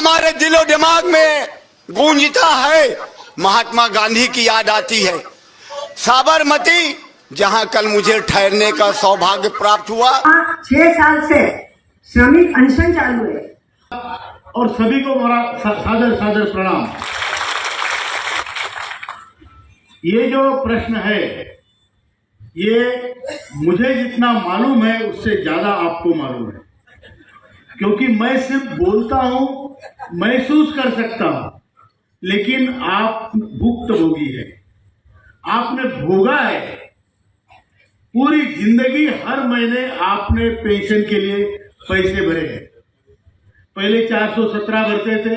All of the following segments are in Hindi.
हमारे दिलो दिमाग में गूंजता है, महात्मा गांधी की याद आती है। साबरमती, जहां कल मुझे ठहरने का सौभाग्य प्राप्त हुआ। 6 साल से श्रमिक अनशन चालू है और सभी को मेरा सादर सादर प्रणाम। ये जो प्रश्न है, ये मुझे जितना मालूम है उससे ज्यादा आपको मालूम है, क्योंकि मैं सिर्फ बोलता हूं, महसूस कर सकता हूं, लेकिन आप भुक्तभोगी है, आपने भोगा है। पूरी जिंदगी हर महीने आपने पेंशन के लिए पैसे भरे हैं। पहले 417 भरते थे,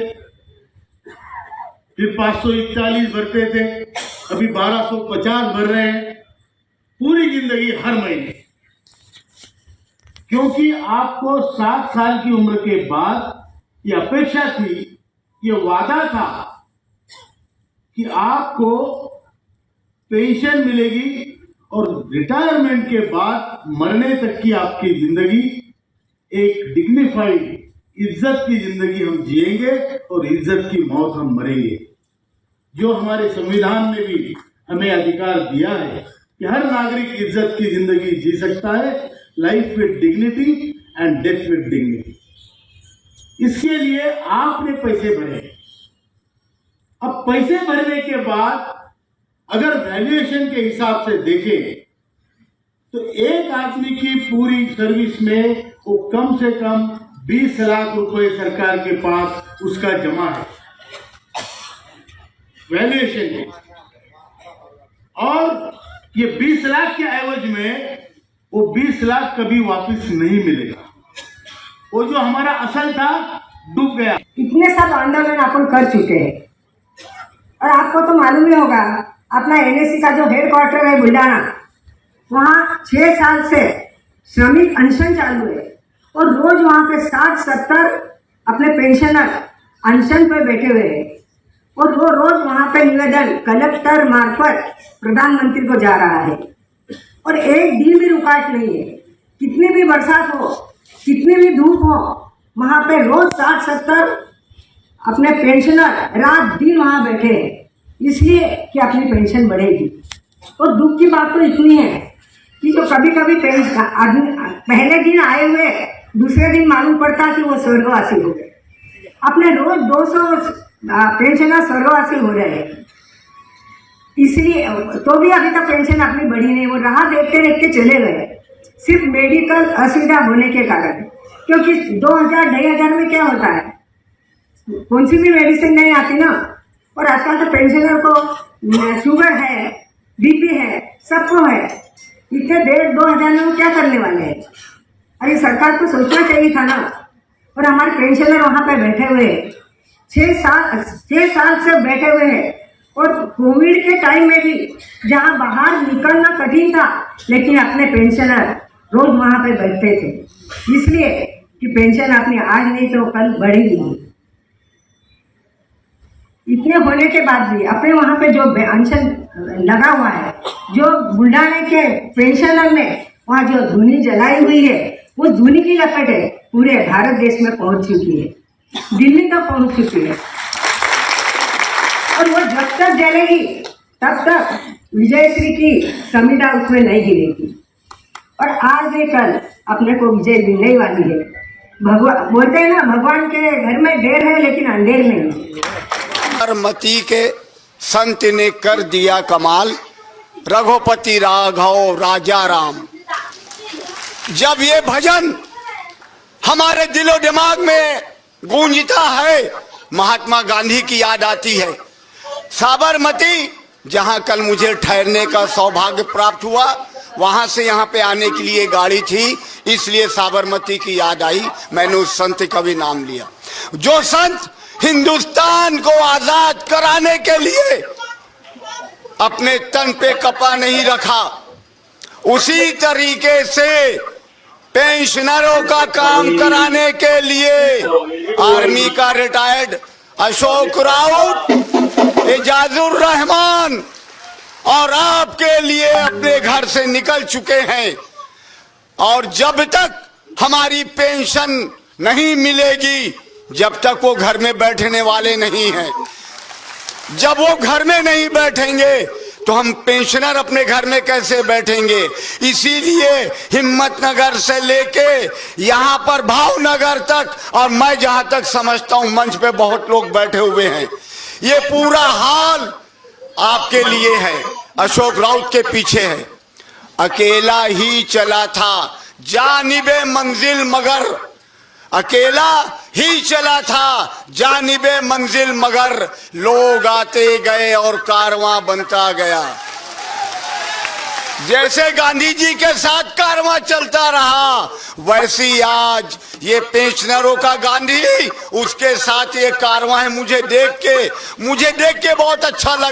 फिर 541 भरते थे, अभी 1250 भर रहे हैं, पूरी जिंदगी हर महीने। क्योंकि आपको 60 साल की उम्र के बाद ये अपेक्षा थी, ये वादा था कि आपको पेंशन मिलेगी और रिटायरमेंट के बाद मरने तक की आपकी जिंदगी एक डिग्निफाइड, इज्जत की जिंदगी हम जिएंगे और इज्जत की मौत हम मरेंगे। जो हमारे संविधान ने भी हमें अधिकार दिया है कि हर नागरिक इज्जत की जिंदगी जी सकता है, life with dignity and death with dignity. इसके लिए आपने पैसे भरे। अब पैसे भरने के बाद अगर वैल्यूएशन के हिसाब से देखें तो एक आदमी की पूरी सर्विस में वो कम से कम 20 लाख रुपए सरकार के पास उसका जमा है वैल्यूएशन में, और ये 20 लाख के एवज में वो 20 लाख कभी वापस नहीं मिलेगा। वो जो हमारा असल था डूब गया। इतने सब आंदोलन अपन कर चुके हैं और आपको तो मालूम ही होगा, अपना एनएसी का जो हेडक्वार्टर है बुल्डाना, वहाँ 6 साल से श्रमिक अनशन चालू है और रोज वहाँ पे 60-70 अपने पेंशनर अनशन पर बैठे हुए हैं और वो रोज वहाँ पे निवेदन कलेक्टर मार्फत प्रधानमंत्री को जा रहा है और एक दिन भी रुकावट नहीं है। कितनी भी बरसात हो, कितनी भी धूप हो, वहाँ पे रोज 60-70 अपने पेंशनर रात दिन वहाँ बैठे हैं, इसलिए कि अपनी पेंशन बढ़ेगी। और दुख की बात तो इतनी है कि जो कभी कभी पहले दिन आए हुए दूसरे दिन मालूम पड़ता कि वो स्वर्गवासी हो गए। अपने रोज 200 पेंशनर स्वर्गवासी हो रहे हैं, इसलिए तो भी अभी तक पेंशन अपनी बढ़ी नहीं। वो राह देखते देखते चले गए, सिर्फ मेडिकल असुविधा होने के कारण। क्योंकि 2000-2500 में क्या होता है, कौन सी भी मेडिसिन नहीं आती ना। और आजकल तो पेंशनर को शुगर है, बीपी है, सबको है। इतने 1,500-2,000 में वो क्या करने वाले हैं? अरे सरकार को सोचना चाहिए था ना। और हमारे पेंशनर वहाँ पे बैठे हुए 6 साल से बैठे हुए हैं और कोविड के टाइम में भी जहाँ बाहर निकलना कठिन था, लेकिन अपने पेंशनर रोज वहाँ पे बैठते थे, इसलिए कि पेंशन अपनी आज नहीं तो कल बढ़ेगी। इतने होने के बाद भी अपने वहाँ पे जो अनशन लगा हुआ है, जो बुल्डाने के पेंशनर ने वहाँ जो धुनी जलाई हुई है, वो धुनी की लपट है पूरे भारत देश में पहुँच चुकी है, दिल्ली तक पहुँच चुकी है। और वो जब तक जलेगी तब तक विजयश्री की संविदा उसमें नहीं गिरेगी। और आज नहीं कल अपने को विजय मिलने वाली है। भगवान बोलते हैं ना, भगवान के घर में ढेर है लेकिन अंधेर नहीं। साबरमती के संत ने कर दिया कमाल, रघुपति राघव राजा राम। जब ये भजन हमारे दिलो दिमाग में गूंजता है, महात्मा गांधी की याद आती है। साबरमती, जहां कल मुझे ठहरने का सौभाग्य प्राप्त हुआ, वहां से यहाँ पे आने के लिए गाड़ी थी, इसलिए साबरमती की याद आई। मैंने उस संत का भी नाम लिया, जो संत हिंदुस्तान को आजाद कराने के लिए अपने तन पे कपा नहीं रखा। उसी तरीके से पेंशनरों का काम कराने के लिए आर्मी का रिटायर्ड अशोक राउत, एजाजुर रहमान और आपके लिए अपने घर से निकल चुके हैं। और जब तक हमारी पेंशन नहीं मिलेगी, जब तक वो घर में बैठने वाले नहीं हैं। जब वो घर में नहीं बैठेंगे तो हम पेंशनर अपने घर में कैसे बैठेंगे। इसीलिए हिम्मतनगर से लेके यहाँ पर भावनगर तक, और मैं जहां तक समझता हूं मंच पे बहुत लोग बैठे हुए हैं, ये पूरा हाल आपके लिए है, अशोक राउत के पीछे है। अकेला ही चला था जानिबे मंजिल मगर, अकेला ही चला था जानिबे मंजिल मगर, लोग आते गए और कारवां बनता गया। जैसे गांधी जी के साथ कारवां चलता रहा, वैसी आज ये पेंशनरों का गांधी, उसके साथ ये कारवां है। मुझे देख के बहुत अच्छा लगा।